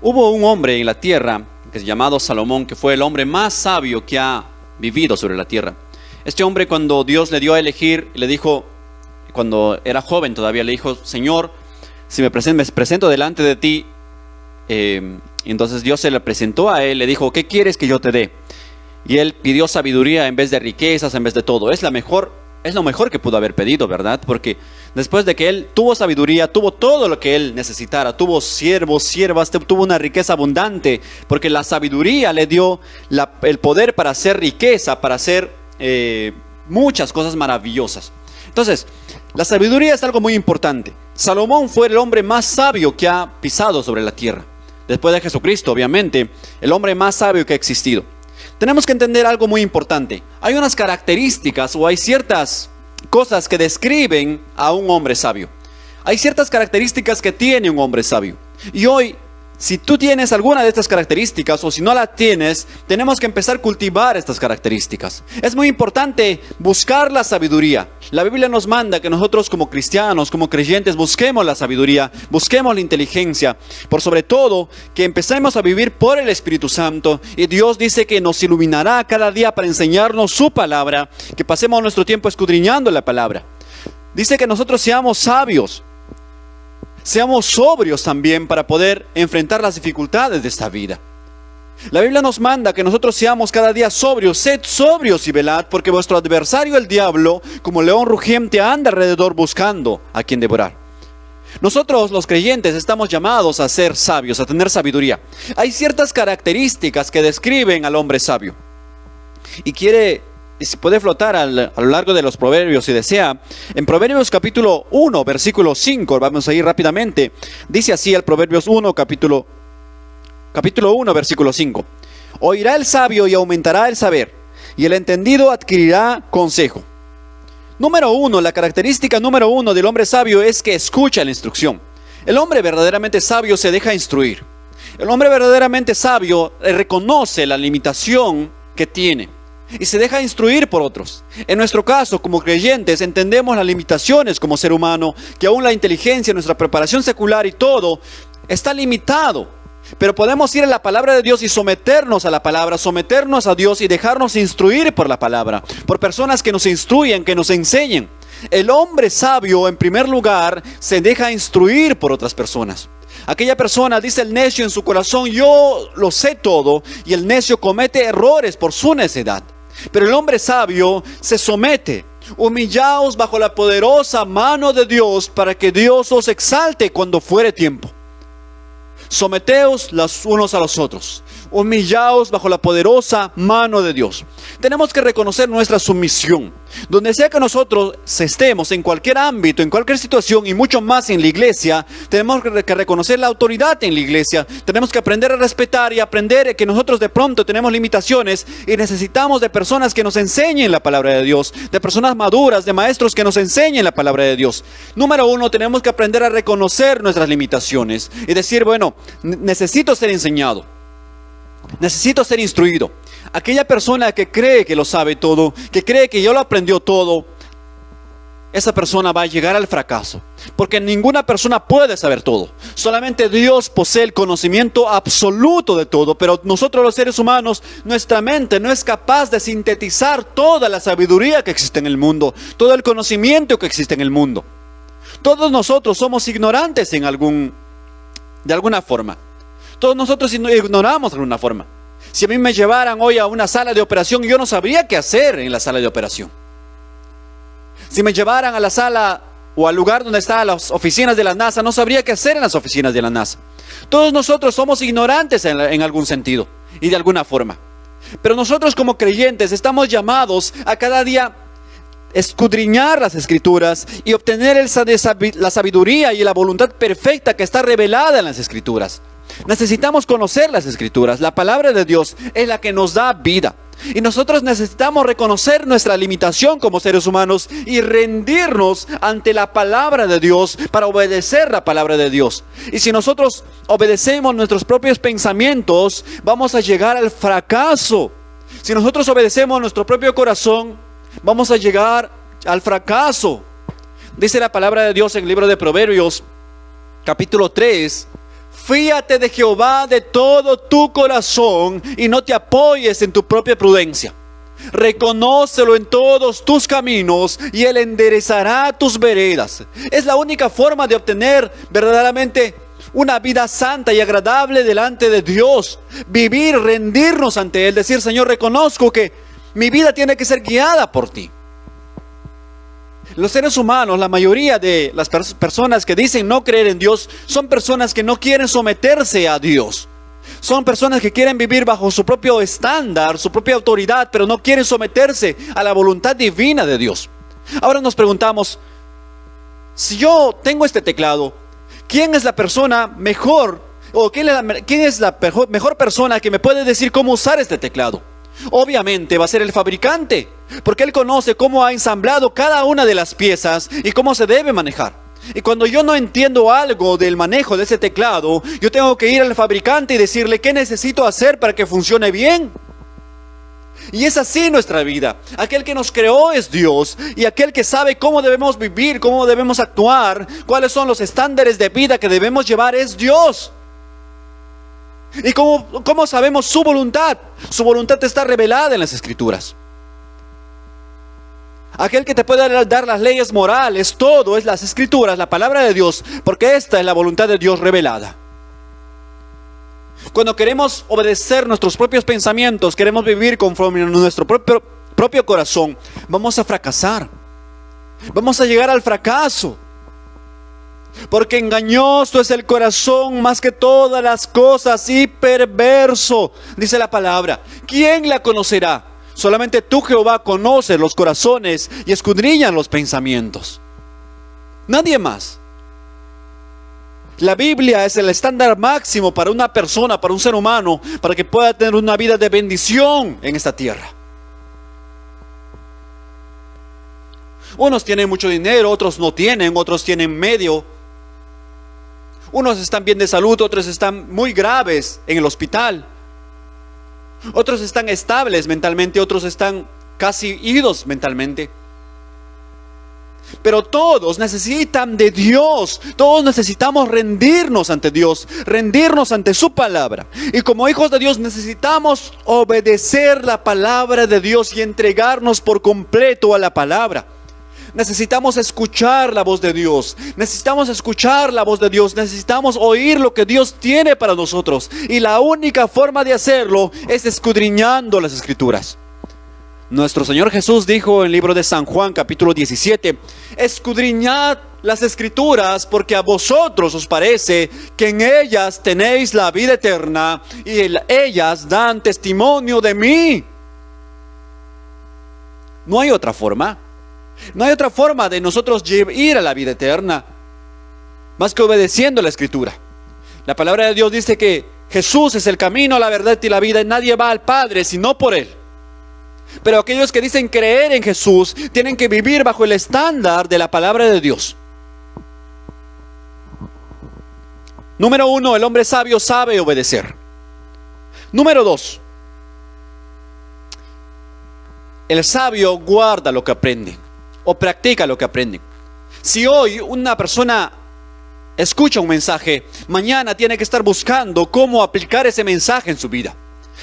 Hubo un hombre en la tierra que es llamado Salomón, que fue el hombre más sabio que ha vivido sobre la tierra. Este hombre, cuando Dios le dio a elegir, le dijo, cuando era joven todavía, le dijo: Señor, si me presento delante de ti. Entonces Dios se le presentó a él, le dijo: ¿qué quieres que yo te dé? Y él pidió sabiduría en vez de riquezas, en vez de todo. Es lo mejor que pudo haber pedido, ¿verdad? Porque después de que él tuvo sabiduría, tuvo todo lo que él necesitara, tuvo siervos, siervas, tuvo una riqueza abundante, porque la sabiduría le dio el poder para hacer riqueza, para hacer muchas cosas maravillosas. Entonces, la sabiduría es algo muy importante. Salomón fue el hombre más sabio que ha pisado sobre la tierra. Después de Jesucristo, obviamente, el hombre más sabio que ha existido. Tenemos que entender algo muy importante. Hay unas características o hay ciertas cosas que describen a un hombre sabio. Hay ciertas características que tiene un hombre sabio. Y hoy, si tú tienes alguna de estas características o si no la tienes, tenemos que empezar a cultivar estas características. Es muy importante buscar la sabiduría. La Biblia nos manda que nosotros como cristianos, como creyentes, busquemos la sabiduría, busquemos la inteligencia. Por sobre todo, que empecemos a vivir por el Espíritu Santo. Y Dios dice que nos iluminará cada día para enseñarnos su palabra, que pasemos nuestro tiempo escudriñando la palabra. Dice que nosotros seamos sabios. Seamos sobrios también para poder enfrentar las dificultades de esta vida. La Biblia nos manda que nosotros seamos cada día sobrios. Sed sobrios y velad, porque vuestro adversario el diablo, como león rugiente, anda alrededor buscando a quien devorar. Nosotros los creyentes estamos llamados a ser sabios, a tener sabiduría. Hay ciertas características que describen al hombre sabio. Y si puede flotar a lo largo de los proverbios si desea. En Proverbios capítulo 1, versículo 5, vamos a ir rápidamente. Dice así el Proverbios 1, capítulo 1, versículo 5. Oirá el sabio y aumentará el saber, y el entendido adquirirá consejo. Número 1, la característica número 1 del hombre sabio es que escucha la instrucción. El hombre verdaderamente sabio se deja instruir. El hombre verdaderamente sabio reconoce la limitación que tiene y se deja instruir por otros. En nuestro caso, como creyentes, entendemos las limitaciones como ser humano, que aún la inteligencia, nuestra preparación secular y todo está limitado. Pero podemos ir a la palabra de Dios y someternos a la palabra, someternos a Dios y dejarnos instruir por la palabra, por personas que nos instruyen, que nos enseñen. El hombre sabio, en primer lugar, se deja instruir por otras personas. Aquella persona, dice el necio en su corazón: yo lo sé todo, y el necio comete errores por su necedad. Pero el hombre sabio se somete. Humillaos bajo la poderosa mano de Dios, para que Dios os exalte cuando fuere tiempo. Someteos los unos a los otros. Humillaos bajo la poderosa mano de Dios. Tenemos que reconocer nuestra sumisión. Donde sea que nosotros estemos, en cualquier ámbito, en cualquier situación, y mucho más en la iglesia, tenemos que reconocer la autoridad en la iglesia. Tenemos que aprender a respetar y aprender que nosotros de pronto tenemos limitaciones y necesitamos de personas que nos enseñen la palabra de Dios, de personas maduras, de maestros que nos enseñen la palabra de Dios. Número 1, tenemos que aprender a reconocer nuestras limitaciones y decir: bueno, necesito ser enseñado, necesito ser instruido. Aquella persona que cree que lo sabe todo, que cree que ya lo aprendió todo, esa persona va a llegar al fracaso. Porque ninguna persona puede saber todo. Solamente Dios posee el conocimiento absoluto de todo. Pero nosotros los seres humanos, nuestra mente no es capaz de sintetizar toda la sabiduría que existe en el mundo, todo el conocimiento que existe en el mundo. Todos nosotros somos ignorantes de alguna forma. Todos nosotros ignoramos de alguna forma. Si a mí me llevaran hoy a una sala de operación, yo no sabría qué hacer en la sala de operación. Si me llevaran a la sala o al lugar donde están las oficinas de la NASA, no sabría qué hacer en las oficinas de la NASA. Todos nosotros somos ignorantes en algún sentido y de alguna forma. Pero nosotros como creyentes estamos llamados a cada día escudriñar las Escrituras y obtener la sabiduría y la voluntad perfecta que está revelada en las Escrituras. Necesitamos conocer las Escrituras. La palabra de Dios es la que nos da vida. Y nosotros necesitamos reconocer nuestra limitación como seres humanos y rendirnos ante la palabra de Dios para obedecer la palabra de Dios. Y si nosotros obedecemos nuestros propios pensamientos, vamos a llegar al fracaso. Si nosotros obedecemos nuestro propio corazón, vamos a llegar al fracaso. Dice la palabra de Dios en el libro de Proverbios, capítulo 3, Fíate de Jehová de todo tu corazón y no te apoyes en tu propia prudencia. Reconócelo en todos tus caminos y Él enderezará tus veredas. Es la única forma de obtener verdaderamente una vida santa y agradable delante de Dios. Vivir, rendirnos ante Él, decir: Señor, reconozco que mi vida tiene que ser guiada por ti. Los seres humanos, la mayoría de las personas que dicen no creer en Dios, son personas que no quieren someterse a Dios. Son personas que quieren vivir bajo su propio estándar, su propia autoridad, pero no quieren someterse a la voluntad divina de Dios. Ahora nos preguntamos, si yo tengo este teclado, ¿quién es la persona mejor, o quién es la mejor persona que me puede decir cómo usar este teclado? Obviamente va a ser el fabricante, porque él conoce cómo ha ensamblado cada una de las piezas y cómo se debe manejar. Y cuando yo no entiendo algo del manejo de ese teclado, yo tengo que ir al fabricante y decirle qué necesito hacer para que funcione bien. Y es así nuestra vida. Aquel que nos creó es Dios, y aquel que sabe cómo debemos vivir, cómo debemos actuar, cuáles son los estándares de vida que debemos llevar es Dios. ¿Y cómo sabemos su voluntad? Su voluntad está revelada en las Escrituras. Aquel que te puede dar las leyes morales, todo es las Escrituras, la palabra de Dios, porque esta es la voluntad de Dios revelada. Cuando queremos obedecer nuestros propios pensamientos, queremos vivir conforme a nuestro propio corazón, vamos a fracasar. Vamos a llegar al fracaso. Porque engañoso es el corazón más que todas las cosas y perverso, dice la palabra. ¿Quién la conocerá? Solamente tú, Jehová, conoces los corazones y escudriñas los pensamientos. Nadie más. La Biblia es el estándar máximo para una persona, para un ser humano, para que pueda tener una vida de bendición en esta tierra. Unos tienen mucho dinero, otros no tienen, otros tienen medio. Unos están bien de salud, otros están muy graves en el hospital. Otros están estables mentalmente, otros están casi idos mentalmente. Pero todos necesitan de Dios. Todos necesitamos rendirnos ante Dios, rendirnos ante su palabra. Y como hijos de Dios necesitamos obedecer la palabra de Dios y entregarnos por completo a la palabra. Necesitamos escuchar la voz de Dios. Necesitamos escuchar la voz de Dios. Necesitamos oír lo que Dios tiene para nosotros. Y la única forma de hacerlo es escudriñando las Escrituras. Nuestro Señor Jesús dijo en el libro de San Juan, capítulo 17: escudriñad las Escrituras, porque a vosotros os parece que en ellas tenéis la vida eterna, y ellas dan testimonio de mí. No hay otra forma. No hay otra forma de nosotros ir a la vida eterna más que obedeciendo la Escritura. La palabra de Dios dice que Jesús es el camino, la verdad y la vida, y nadie va al Padre sino por Él. Pero aquellos que dicen creer en Jesús tienen que vivir bajo el estándar de la palabra de Dios. Número 1, el hombre sabio sabe obedecer. Número 2, el sabio guarda lo que aprende o practica lo que aprende. Si hoy una persona escucha un mensaje, mañana tiene que estar buscando cómo aplicar ese mensaje en su vida.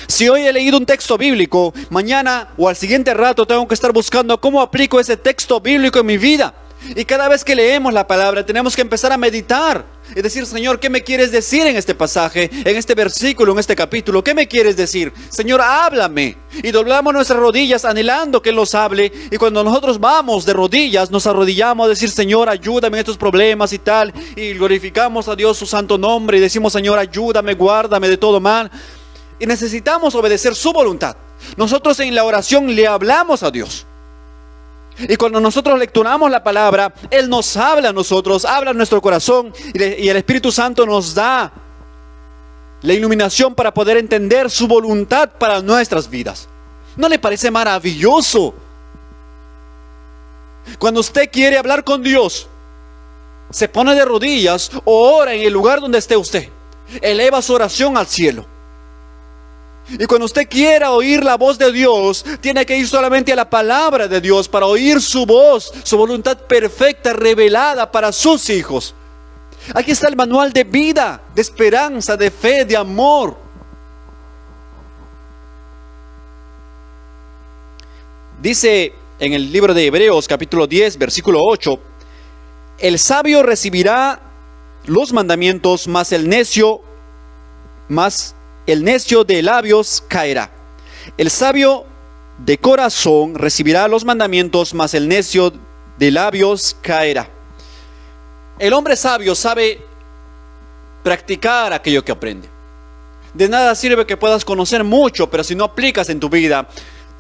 Si hoy he leído un texto bíblico, mañana o al siguiente rato tengo que estar buscando cómo aplico ese texto bíblico en mi vida. Y cada vez que leemos la palabra tenemos que empezar a meditar y decir: Señor, ¿qué me quieres decir en este pasaje, en este versículo, en este capítulo? ¿Qué me quieres decir? Señor, háblame. Y doblamos nuestras rodillas anhelando que Él nos hable. Y cuando nosotros vamos de rodillas, nos arrodillamos a decir: Señor, ayúdame en estos problemas y tal. Y glorificamos a Dios su santo nombre y decimos: Señor, ayúdame, guárdame de todo mal. Y necesitamos obedecer su voluntad. Nosotros en la oración le hablamos a Dios. Y cuando nosotros lecturamos la palabra, Él nos habla a nosotros, habla a nuestro corazón, y el Espíritu Santo nos da la iluminación para poder entender su voluntad para nuestras vidas. ¿No le parece maravilloso? Cuando usted quiere hablar con Dios, se pone de rodillas o ora en el lugar donde esté usted. Eleva su oración al cielo. Y cuando usted quiera oír la voz de Dios, tiene que ir solamente a la palabra de Dios para oír su voz, su voluntad perfecta revelada para sus hijos. Aquí está el manual de vida, de esperanza, de fe, de amor. Dice en el libro de Hebreos, capítulo 10, versículo 8, el sabio recibirá los mandamientos, mas el necio de labios caerá. El sabio de corazón recibirá los mandamientos, mas el necio de labios caerá. El hombre sabio sabe practicar aquello que aprende. De nada sirve que puedas conocer mucho, pero si no aplicas en tu vida,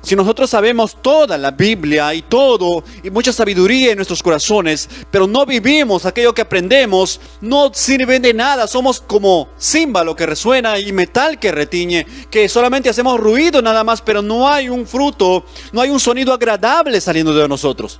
si nosotros sabemos toda la Biblia y todo, y mucha sabiduría en nuestros corazones, pero no vivimos aquello que aprendemos, no sirve de nada. Somos como címbalo que resuena y metal que retiñe, que solamente hacemos ruido nada más, pero no hay un fruto, no hay un sonido agradable saliendo de nosotros.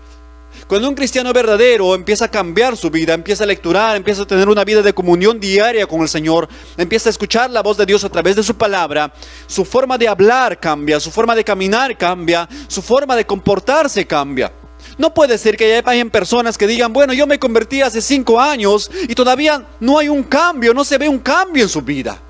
Cuando un cristiano verdadero empieza a cambiar su vida, empieza a lecturar, empieza a tener una vida de comunión diaria con el Señor, empieza a escuchar la voz de Dios a través de su palabra, su forma de hablar cambia, su forma de caminar cambia, su forma de comportarse cambia. No puede ser que hayan personas que digan, bueno, yo me convertí hace 5 años y todavía no hay un cambio, no se ve un cambio en su vida.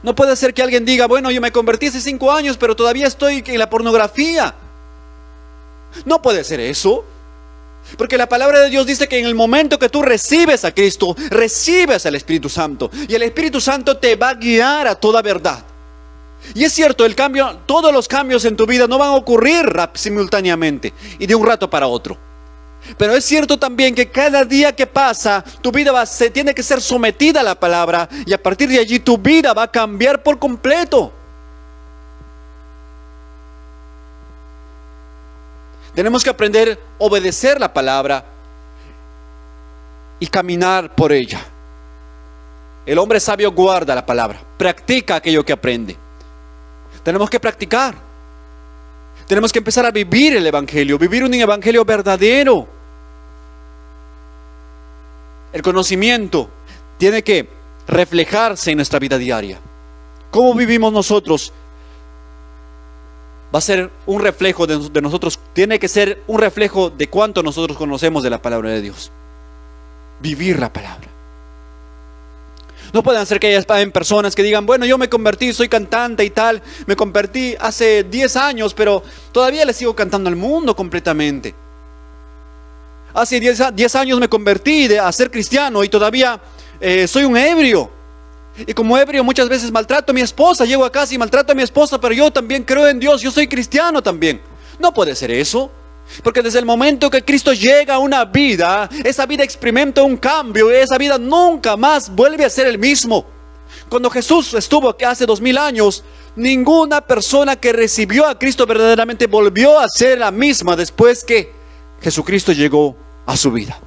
No puede ser que alguien diga, bueno, yo me convertí hace 5 años, pero todavía estoy en la pornografía. No puede ser eso. Porque la palabra de Dios dice que en el momento que tú recibes a Cristo, recibes al Espíritu Santo. Y el Espíritu Santo te va a guiar a toda verdad. Y es cierto, todos los cambios en tu vida no van a ocurrir simultáneamente y de un rato para otro. Pero es cierto también que cada día que pasa, tu vida se tiene que ser sometida a la palabra, y a partir de allí tu vida va a cambiar por completo. Tenemos que aprender a obedecer la palabra y caminar por ella. El hombre sabio guarda la palabra, practica aquello que aprende. Tenemos que practicar. Tenemos que empezar a vivir el evangelio, vivir un evangelio verdadero. El conocimiento tiene que reflejarse en nuestra vida diaria. ¿Cómo vivimos nosotros? Va a ser un reflejo de nosotros, tiene que ser un reflejo de cuánto nosotros conocemos de la palabra de Dios. Vivir la palabra. No pueden ser que haya personas que digan, bueno, yo me convertí, soy cantante y tal, me convertí hace 10 años, pero todavía le sigo cantando al mundo completamente. Hace 10 años me convertí a ser cristiano y todavía soy un ebrio. Y como ebrio muchas veces maltrato a mi esposa, llego a casa y maltrato a mi esposa, pero yo también creo en Dios, yo soy cristiano también. No puede ser eso. Porque desde el momento que Cristo llega a una vida, esa vida experimenta un cambio y esa vida nunca más vuelve a ser el mismo. Cuando Jesús estuvo aquí hace 2000 años, ninguna persona que recibió a Cristo verdaderamente volvió a ser la misma después que Jesucristo llegó a su vida.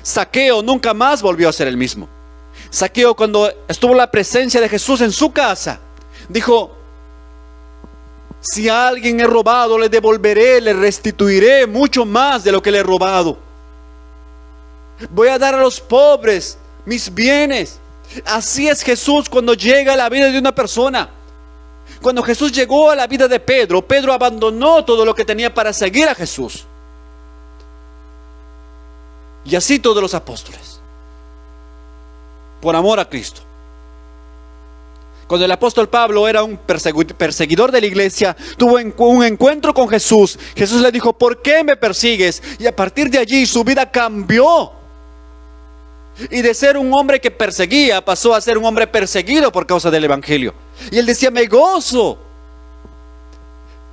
Zaqueo nunca más volvió a ser el mismo. Zaqueo, cuando estuvo la presencia de Jesús en su casa, dijo: si a alguien he robado, le devolveré, le restituiré mucho más de lo que le he robado. Voy a dar a los pobres mis bienes. Así es Jesús cuando llega a la vida de una persona. Cuando Jesús llegó a la vida de Pedro, Pedro abandonó todo lo que tenía para seguir a Jesús. Y así todos los apóstoles, por amor a Cristo. Cuando el apóstol Pablo era un perseguidor de la iglesia, tuvo un encuentro con Jesús. Jesús le dijo: ¿por qué me persigues? Y a partir de allí su vida cambió. Y de ser un hombre que perseguía, pasó a ser un hombre perseguido por causa del evangelio. Y él decía: me gozo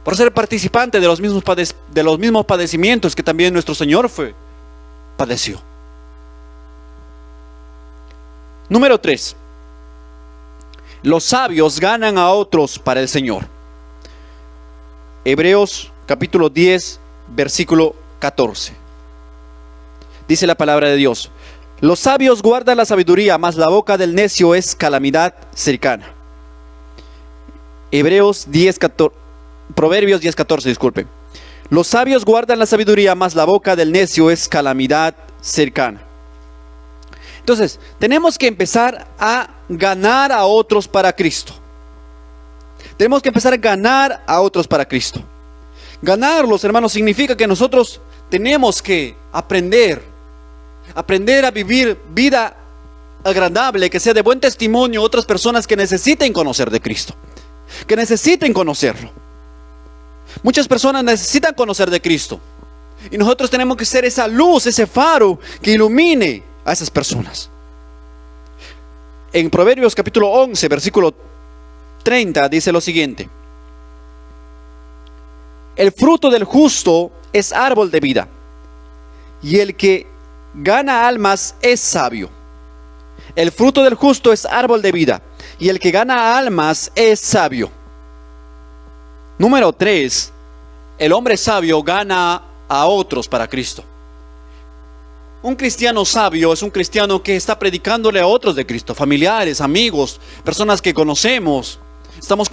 por ser participante de los mismos padecimientos que también nuestro Señor padeció. Número 3. Los sabios ganan a otros para el Señor. Hebreos capítulo 10, versículo 14. Dice la palabra de Dios: los sabios guardan la sabiduría, mas la boca del necio es calamidad cercana. Proverbios 10, 14, disculpe. Los sabios guardan la sabiduría, mas la boca del necio es calamidad cercana. Entonces, tenemos que empezar a ganar a otros para Cristo. Tenemos que empezar a ganar a otros para Cristo. Ganarlos, hermanos, significa que nosotros tenemos que aprender a vivir vida agradable, que sea de buen testimonio a otras personas que necesiten conocer de Cristo, que necesiten conocerlo. Muchas personas necesitan conocer de Cristo y nosotros tenemos que ser esa luz, ese faro que ilumine a esas personas. En Proverbios capítulo 11, versículo 30 dice lo siguiente: el fruto del justo es árbol de vida, y el que gana almas es sabio. El fruto del justo es árbol de vida, y el que gana almas es sabio. Número 3, el hombre sabio gana a otros para Cristo. Un cristiano sabio es un cristiano que está predicándole a otros de Cristo, familiares, amigos, personas que conocemos. Estamos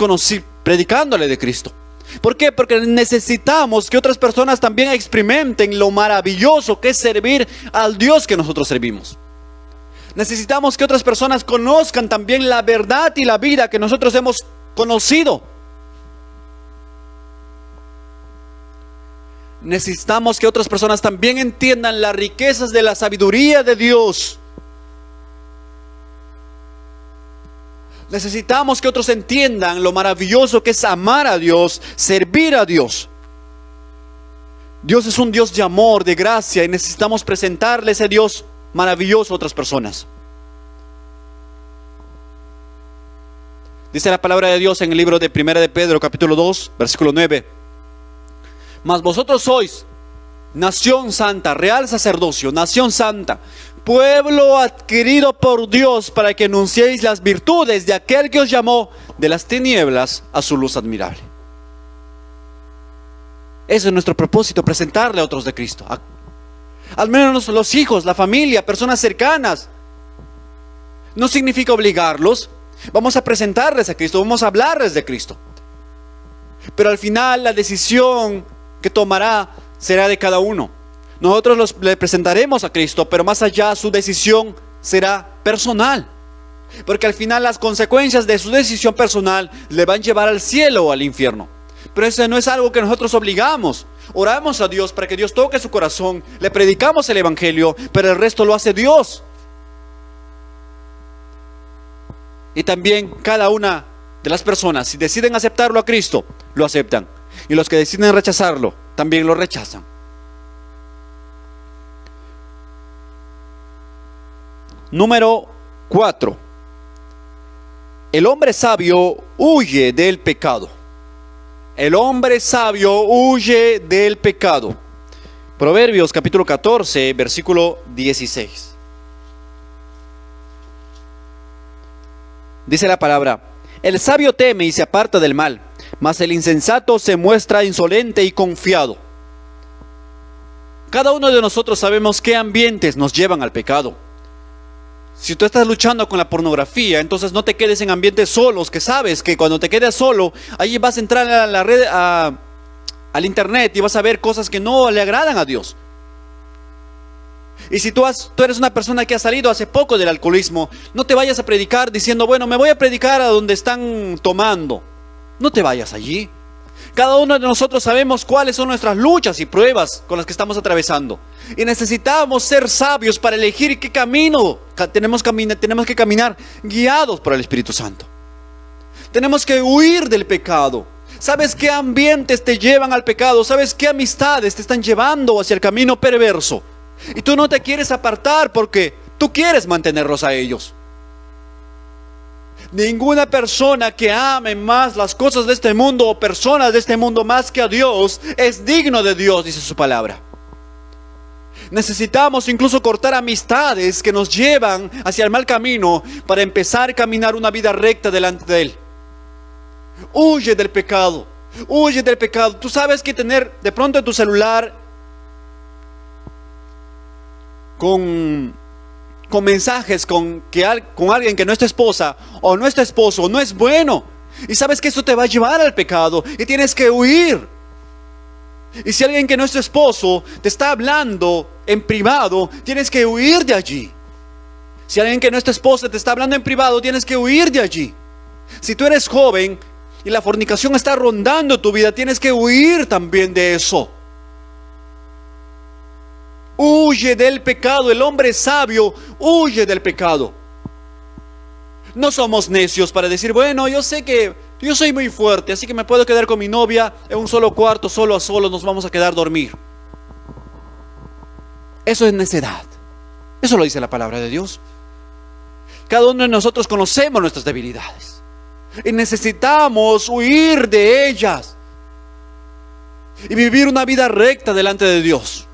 predicándole de Cristo. ¿Por qué? Porque necesitamos que otras personas también experimenten lo maravilloso que es servir al Dios que nosotros servimos. Necesitamos que otras personas conozcan también la verdad y la vida que nosotros hemos conocido. Necesitamos que otras personas también entiendan las riquezas de la sabiduría de Dios. Necesitamos que otros entiendan lo maravilloso que es amar a Dios, servir a Dios. Dios es un Dios de amor, de gracia, y necesitamos presentarle ese Dios maravilloso a otras personas. Dice la palabra de Dios en el libro de Primera de Pedro, capítulo 2, versículo 9. Mas vosotros sois nación santa, real sacerdocio, nación santa, pueblo adquirido por Dios, para que anunciéis las virtudes de aquel que os llamó de las tinieblas a su luz admirable. Ese es nuestro propósito, presentarle a otros de Cristo. Al menos los hijos, la familia, personas cercanas. No significa obligarlos. Vamos a presentarles a Cristo, vamos a hablarles de Cristo. Pero al final la decisión que tomará será de cada uno. Nosotros le presentaremos a Cristo, pero más allá su decisión será personal. Porque al final las consecuencias de su decisión personal le van a llevar al cielo o al infierno. Pero eso no es algo que nosotros obligamos. Oramos a Dios para que Dios toque su corazón, le predicamos el evangelio, pero el resto lo hace Dios. Y también cada una de las personas, si deciden aceptarlo a Cristo, lo aceptan. Y los que deciden rechazarlo, también lo rechazan. Número 4. El hombre sabio huye del pecado. El hombre sabio huye del pecado. Proverbios capítulo 14, versículo 16. Dice la palabra: el sabio teme y se aparta del mal, mas el insensato se muestra insolente y confiado. Cada uno de nosotros sabemos qué ambientes nos llevan al pecado. Si tú estás luchando con la pornografía, entonces no te quedes en ambientes solos, que sabes que cuando te quedes solo, ahí vas a entrar a la red, al internet, y vas a ver cosas que no le agradan a Dios. Y si tú eres una persona que ha salido hace poco del alcoholismo, no te vayas a predicar diciendo: bueno, me voy a predicar a donde están tomando. No te vayas allí. Cada uno de nosotros sabemos cuáles son nuestras luchas y pruebas con las que estamos atravesando. Y necesitamos ser sabios para elegir qué camino tenemos que caminar, guiados por el Espíritu Santo. Tenemos que huir del pecado. ¿Sabes qué ambientes te llevan al pecado? ¿Sabes qué amistades te están llevando hacia el camino perverso? Y tú no te quieres apartar porque tú quieres mantenerlos a ellos. Ninguna persona que ame más las cosas de este mundo o personas de este mundo más que a Dios es digno de Dios, dice su palabra. Necesitamos incluso cortar amistades que nos llevan hacia el mal camino para empezar a caminar una vida recta delante de Él. Huye del pecado, huye del pecado. Tú sabes que tener de pronto en tu celular con mensajes con alguien que no es tu esposa o no es tu esposo no es bueno, y sabes que eso te va a llevar al pecado y tienes que huir. Y si alguien que no es tu esposo te está hablando en privado, tienes que huir de allí. Si alguien que no es tu esposa te está hablando en privado, tienes que huir de allí. Si tú eres joven y la fornicación está rondando tu vida, tienes que huir también de eso. huye del pecado. El hombre sabio huye del pecado. No somos necios para decir, bueno, yo sé que yo soy muy fuerte, así que me puedo quedar con mi novia en un solo cuarto, solo a solo, nos vamos a quedar a dormir. Eso es necedad. Eso lo dice la palabra de Dios. Cada uno de nosotros conocemos nuestras debilidades y necesitamos huir de ellas y vivir una vida recta delante de Dios.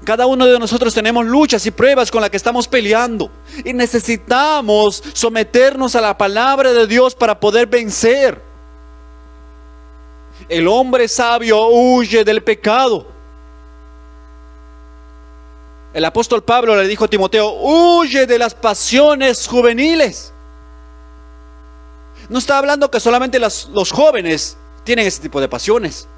Cada uno de nosotros tenemos luchas y pruebas con las que estamos peleando y necesitamos someternos a la palabra de Dios para poder vencer. El hombre sabio huye del pecado. El apóstol Pablo le dijo a Timoteo, huye de las pasiones juveniles. No está hablando que solamente los jóvenes tienen ese tipo de pasiones.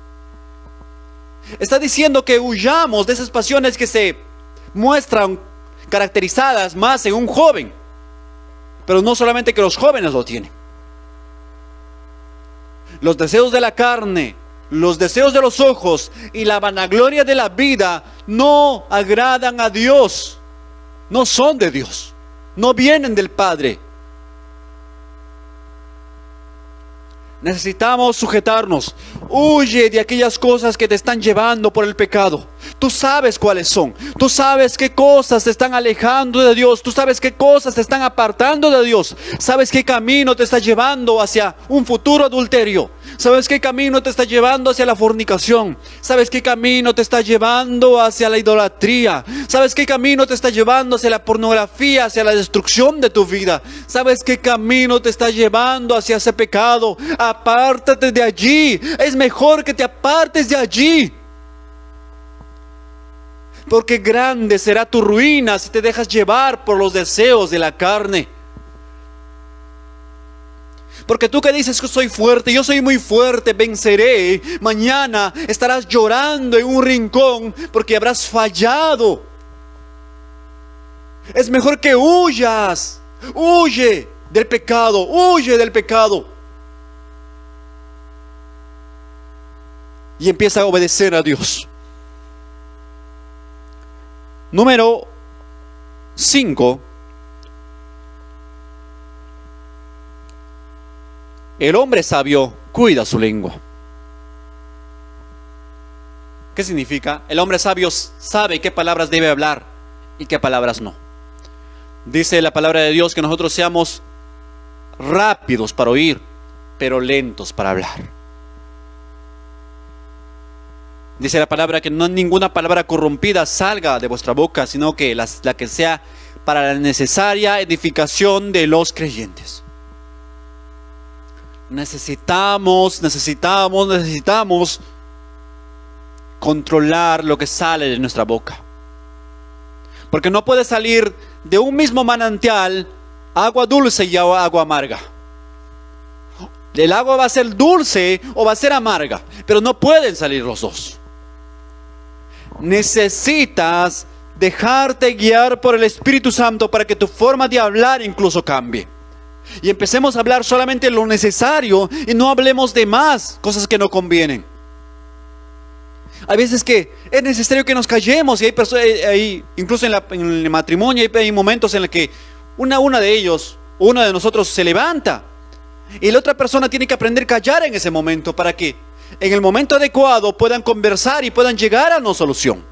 Está diciendo que huyamos de esas pasiones que se muestran caracterizadas más en un joven. Pero no solamente que los jóvenes lo tienen. Los deseos de la carne, los deseos de los ojos y la vanagloria de la vida no agradan a Dios. No son de Dios. No vienen del Padre. Necesitamos sujetarnos. Huye de aquellas cosas que te están llevando por el pecado. Tú sabes cuáles son. Tú sabes qué cosas te están alejando de Dios. Tú sabes qué cosas te están apartando de Dios. Sabes qué camino te está llevando hacia un futuro adulterio. Sabes qué camino te está llevando hacia la fornicación. Sabes qué camino te está llevando hacia la idolatría. Sabes qué camino te está llevando hacia la pornografía, hacia la destrucción de tu vida. Sabes qué camino te está llevando hacia ese pecado. Apártate de allí. Es mejor que te apartes de allí. Porque grande será tu ruina si te dejas llevar por los deseos de la carne. Porque tú que dices que soy fuerte, yo soy muy fuerte, venceré. Mañana estarás llorando en un rincón porque habrás fallado. Es mejor que huyas. Huye del pecado, huye del pecado. Y empieza a obedecer a Dios. Número 5. El hombre sabio cuida su lengua. ¿Qué significa? El hombre sabio sabe qué palabras debe hablar y qué palabras no. Dice la palabra de Dios que nosotros seamos rápidos para oír, pero lentos para hablar. Dice la palabra que no ninguna palabra corrompida salga de vuestra boca, sino que la que sea para la necesaria edificación de los creyentes. Necesitamos controlar lo que sale de nuestra boca. Porque no puede salir de un mismo manantial agua dulce y agua amarga. El agua va a ser dulce o va a ser amarga, pero no pueden salir los dos. Necesitas dejarte guiar por el Espíritu Santo para que tu forma de hablar incluso cambie. Y empecemos a hablar solamente lo necesario y no hablemos de más cosas que no convienen. Hay veces que es necesario que nos callemos y hay personas, incluso en el matrimonio hay momentos en los que uno de nosotros se levanta y la otra persona tiene que aprender a callar en ese momento para que en el momento adecuado puedan conversar y puedan llegar a una solución.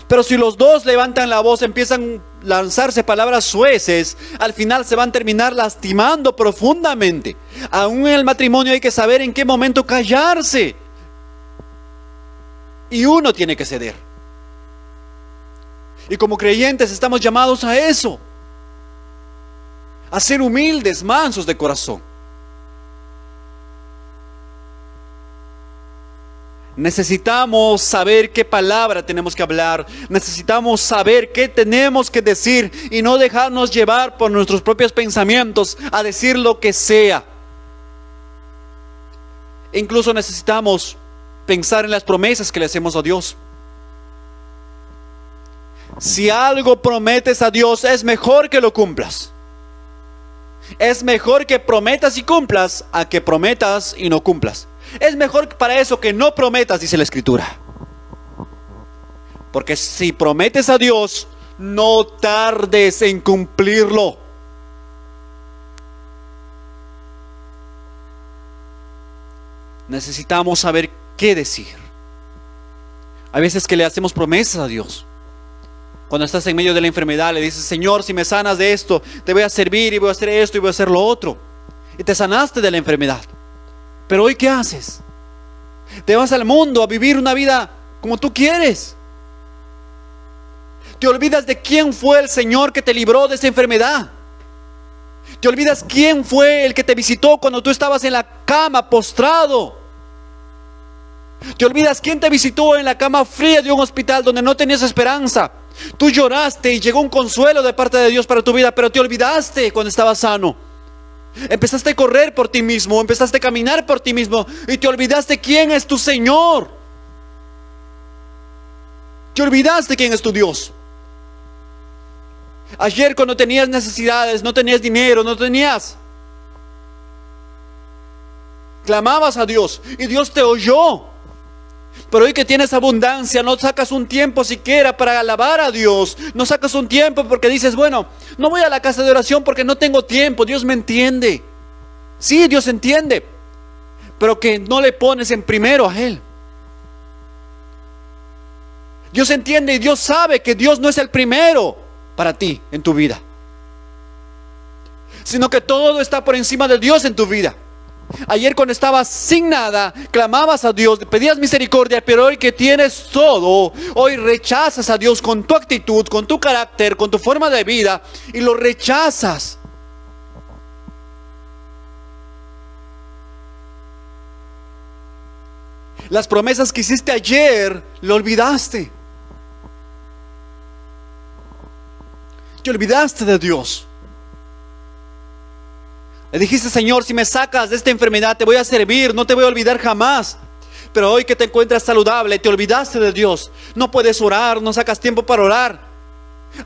Pero si los dos levantan la voz, empiezan a lanzarse palabras sueces, al final se van a terminar lastimando profundamente. Aún en el matrimonio hay que saber en qué momento callarse. Y uno tiene que ceder. Y como creyentes estamos llamados a eso. A ser humildes, mansos de corazón. Necesitamos saber qué palabra tenemos que hablar. Necesitamos saber qué tenemos que decir y no dejarnos llevar por nuestros propios pensamientos a decir lo que sea. Incluso necesitamos pensar en las promesas que le hacemos a Dios. Si algo prometes a Dios, es mejor que lo cumplas. Es mejor que prometas y cumplas a que prometas y no cumplas. Es mejor para eso que no prometas, dice la Escritura. Porque si prometes a Dios, no tardes en cumplirlo. Necesitamos saber qué decir. Hay veces que le hacemos promesas a Dios. Cuando estás en medio de la enfermedad, le dices: Señor, si me sanas de esto, te voy a servir y voy a hacer esto y voy a hacer lo otro. Y te sanaste de la enfermedad. Pero hoy, ¿qué haces? Te vas al mundo a vivir una vida como tú quieres. Te olvidas de quién fue el Señor que te libró de esa enfermedad. Te olvidas quién fue el que te visitó cuando tú estabas en la cama postrado. Te olvidas quién te visitó en la cama fría de un hospital donde no tenías esperanza. Tú lloraste y llegó un consuelo de parte de Dios para tu vida, pero te olvidaste cuando estabas sano. Empezaste a correr por ti mismo, empezaste a caminar por ti mismo y te olvidaste quién es tu Señor. Te olvidaste quién es tu Dios. Ayer, cuando tenías necesidades, no tenías dinero, clamabas a Dios y Dios te oyó. Pero hoy que tienes abundancia, no sacas un tiempo siquiera para alabar a Dios. No sacas un tiempo porque dices: bueno, no voy a la casa de oración porque no tengo tiempo. Dios me entiende. Sí, Dios entiende, pero que no le pones en primero a Él. Dios entiende y Dios sabe que Dios no es el primero para ti en tu vida, sino que todo está por encima de Dios en tu vida. Ayer, cuando estabas sin nada, clamabas a Dios, pedías misericordia, pero hoy que tienes todo, hoy rechazas a Dios con tu actitud, con tu carácter, con tu forma de vida, y lo rechazas. Las promesas que hiciste ayer, lo olvidaste. Te olvidaste de Dios. Le dijiste: Señor, si me sacas de esta enfermedad, te voy a servir, no te voy a olvidar jamás. Pero hoy que te encuentras saludable, te olvidaste de Dios. No puedes orar, no sacas tiempo para orar.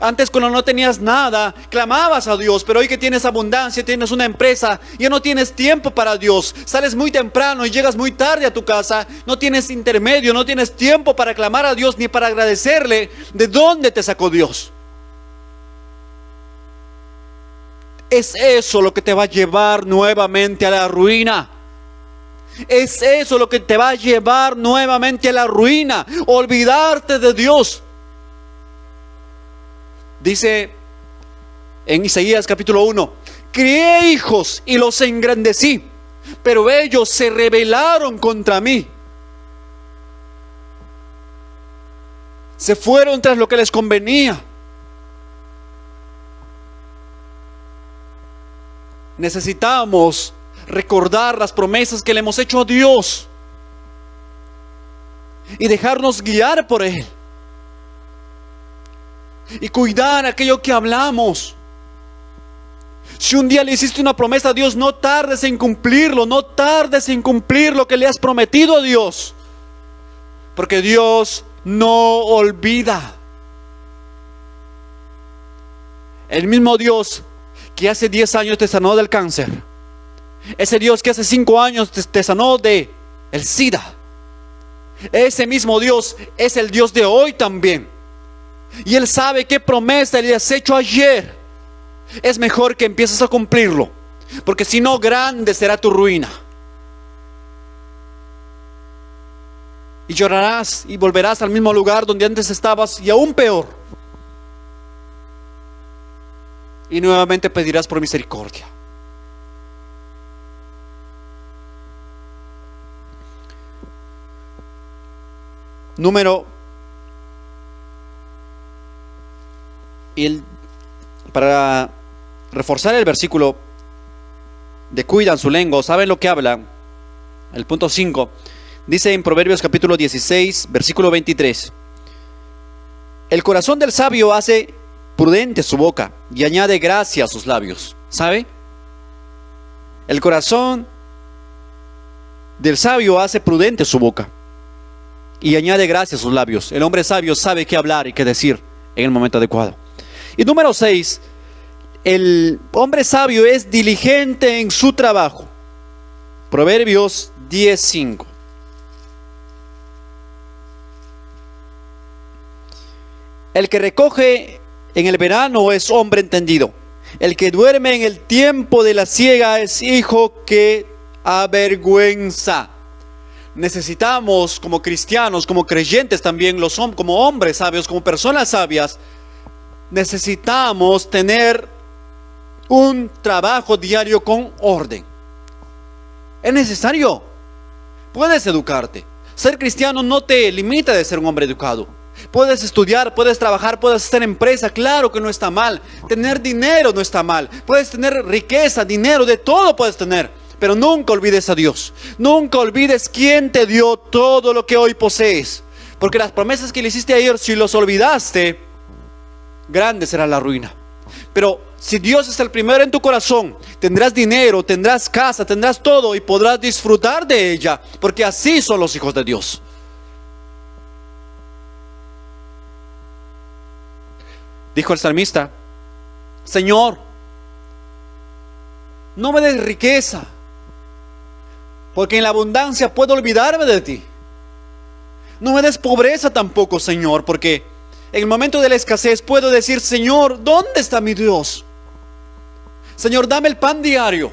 Antes, cuando no tenías nada, clamabas a Dios. Pero hoy que tienes abundancia, tienes una empresa, ya no tienes tiempo para Dios. Sales muy temprano y llegas muy tarde a tu casa. No tienes intermedio, no tienes tiempo para clamar a Dios ni para agradecerle de dónde te sacó Dios. Es eso lo que te va a llevar nuevamente a la ruina. Es eso lo que te va a llevar nuevamente a la ruina. Olvidarte de Dios. Dice en Isaías capítulo 1: crié hijos y los engrandecí, pero ellos se rebelaron contra mí. Se fueron tras lo que les convenía. Necesitamos recordar las promesas que le hemos hecho a Dios y dejarnos guiar por Él, y cuidar aquello que hablamos. Si un día le hiciste una promesa a Dios, no tardes en cumplirlo. No tardes en cumplir lo que le has prometido a Dios, porque Dios no olvida. El mismo Dios que hace 10 años te sanó del cáncer, ese Dios que hace 5 años te sanó de el SIDA, ese mismo Dios es el Dios de hoy también. Y Él sabe qué promesa le has hecho ayer. Es mejor que empieces a cumplirlo, porque si no, grande será tu ruina. Y llorarás y volverás al mismo lugar donde antes estabas, y aún peor. Y nuevamente pedirás por misericordia. Para reforzar el versículo de cuidan su lengua, ¿saben lo que habla? El punto 5 dice en Proverbios capítulo 16, versículo 23: el corazón del sabio hace prudente su boca y añade gracia a sus labios. ¿Sabe? El corazón del sabio hace prudente su boca y añade gracia a sus labios. El hombre sabio sabe qué hablar y qué decir en el momento adecuado. Y número 6, el hombre sabio es diligente en su trabajo. Proverbios 10:5. El que recoge en el verano es hombre entendido. El que duerme en el tiempo de la siega es hijo que avergüenza. Necesitamos como cristianos, como creyentes también, como hombres sabios, como personas sabias, necesitamos tener un trabajo diario con orden. Es necesario. Puedes educarte. Ser cristiano no te limita de ser un hombre educado. Puedes estudiar, puedes trabajar, puedes hacer empresa, claro que no está mal. Tener dinero no está mal. Puedes tener riqueza, dinero, de todo puedes tener. Pero nunca olvides a Dios. Nunca olvides quién te dio todo lo que hoy posees. Porque las promesas que le hiciste ayer, si los olvidaste, grande será la ruina. Pero si Dios es el primero en tu corazón, tendrás dinero, tendrás casa, tendrás todo y podrás disfrutar de ella. Porque así son los hijos de Dios. Dijo el salmista: Señor, no me des riqueza, porque en la abundancia puedo olvidarme de ti. No me des pobreza tampoco, Señor, porque en el momento de la escasez puedo decir: Señor, ¿dónde está mi Dios? Señor, dame el pan diario.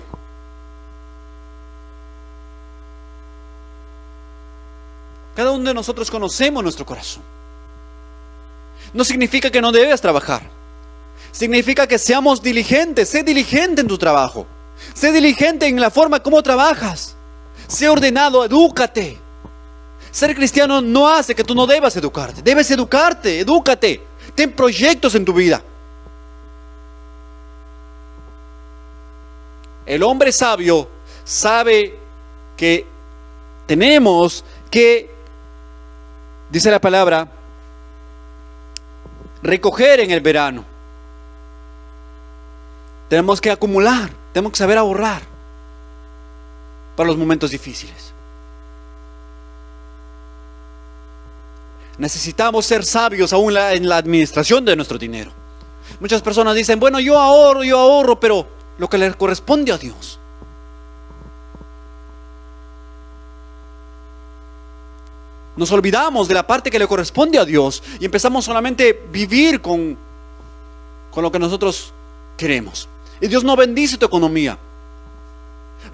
Cada uno de nosotros conocemos nuestro corazón. No significa que no debes trabajar. Significa que seamos diligentes. Sé diligente en tu trabajo. Sé diligente en la forma como trabajas. Sé ordenado, edúcate. Ser cristiano no hace que tú no debas educarte. Debes educarte, edúcate. Ten proyectos en tu vida. El hombre sabio sabe que tenemos que, dice la palabra, recoger en el verano. Tenemos que acumular, tenemos que saber ahorrar para los momentos difíciles. Necesitamos ser sabios aún en la administración de nuestro dinero. Muchas personas dicen: bueno, yo ahorro, pero lo que le corresponde a Dios. Nos olvidamos de la parte que le corresponde a Dios y empezamos solamente a vivir con lo que nosotros queremos. Y Dios no bendice tu economía.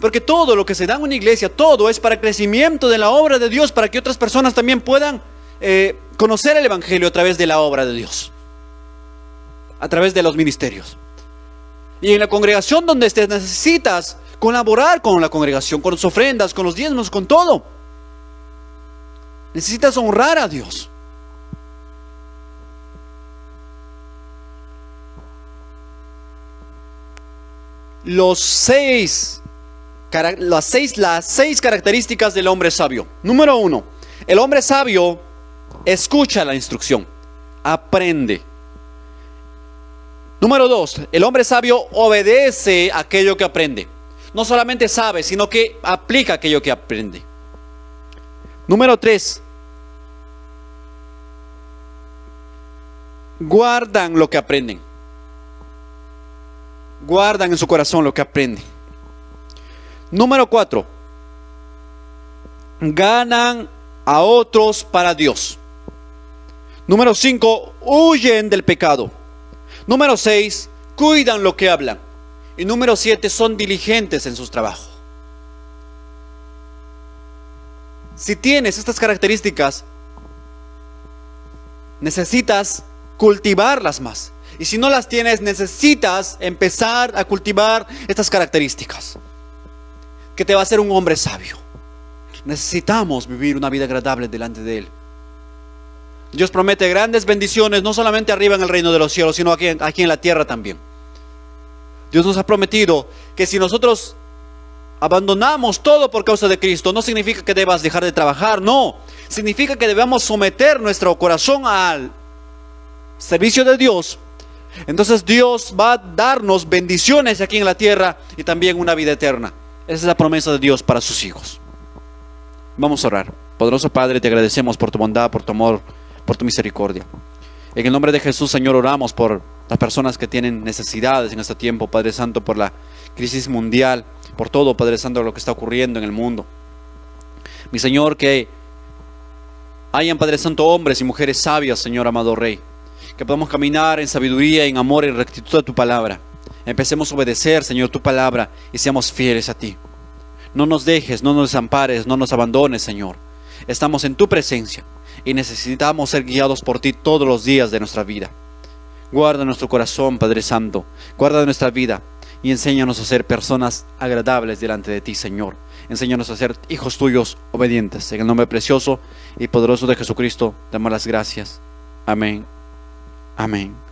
Porque todo lo que se da en una iglesia, todo es para el crecimiento de la obra de Dios, para que otras personas también puedan conocer el evangelio a través de la obra de Dios, a través de los ministerios. Y en la congregación donde estés, necesitas colaborar con la congregación, con las ofrendas, con los diezmos, con todo. Necesitas honrar a Dios. Las seis características del hombre sabio. Número 1, el hombre sabio escucha la instrucción, aprende. Número 2, el hombre sabio obedece aquello que aprende. No solamente sabe, sino que aplica aquello que aprende. Número 3, guardan lo que aprenden. Guardan en su corazón lo que aprenden. Número 4, ganan a otros para Dios. Número 5, huyen del pecado. Número 6, cuidan lo que hablan. Y número 7, son diligentes en sus trabajos. Si tienes estas características, necesitas cultivarlas más. Y si no las tienes, necesitas empezar a cultivar estas características, que te va a hacer un hombre sabio. Necesitamos vivir una vida agradable delante de Él. Dios promete grandes bendiciones, no solamente arriba en el reino de los cielos, sino aquí en la tierra también. Dios nos ha prometido que si nosotros abandonamos todo por causa de Cristo, no significa que debas dejar de trabajar, no. Significa que debemos someter nuestro corazón al servicio de Dios. Entonces Dios va a darnos bendiciones aquí en la tierra y también una vida eterna. Esa es la promesa de Dios para sus hijos. Vamos a orar. Poderoso Padre, te agradecemos por tu bondad, por tu amor, por tu misericordia. En el nombre de Jesús, Señor, oramos por las personas que tienen necesidades en este tiempo, Padre Santo, por la crisis mundial, por todo, Padre Santo, lo que está ocurriendo en el mundo. Mi Señor, que hayan, Padre Santo, hombres y mujeres sabias, Señor amado Rey, que podamos caminar en sabiduría, en amor, en rectitud a tu palabra. Empecemos a obedecer, Señor, tu palabra y seamos fieles a ti. No nos dejes, no nos desampares, no nos abandones, Señor. Estamos en tu presencia y necesitamos ser guiados por ti todos los días de nuestra vida. Guarda nuestro corazón, Padre Santo. Guarda nuestra vida y enséñanos a ser personas agradables delante de ti, Señor. Enséñanos a ser hijos tuyos obedientes. En el nombre precioso y poderoso de Jesucristo, damos las gracias. Amén. Amén.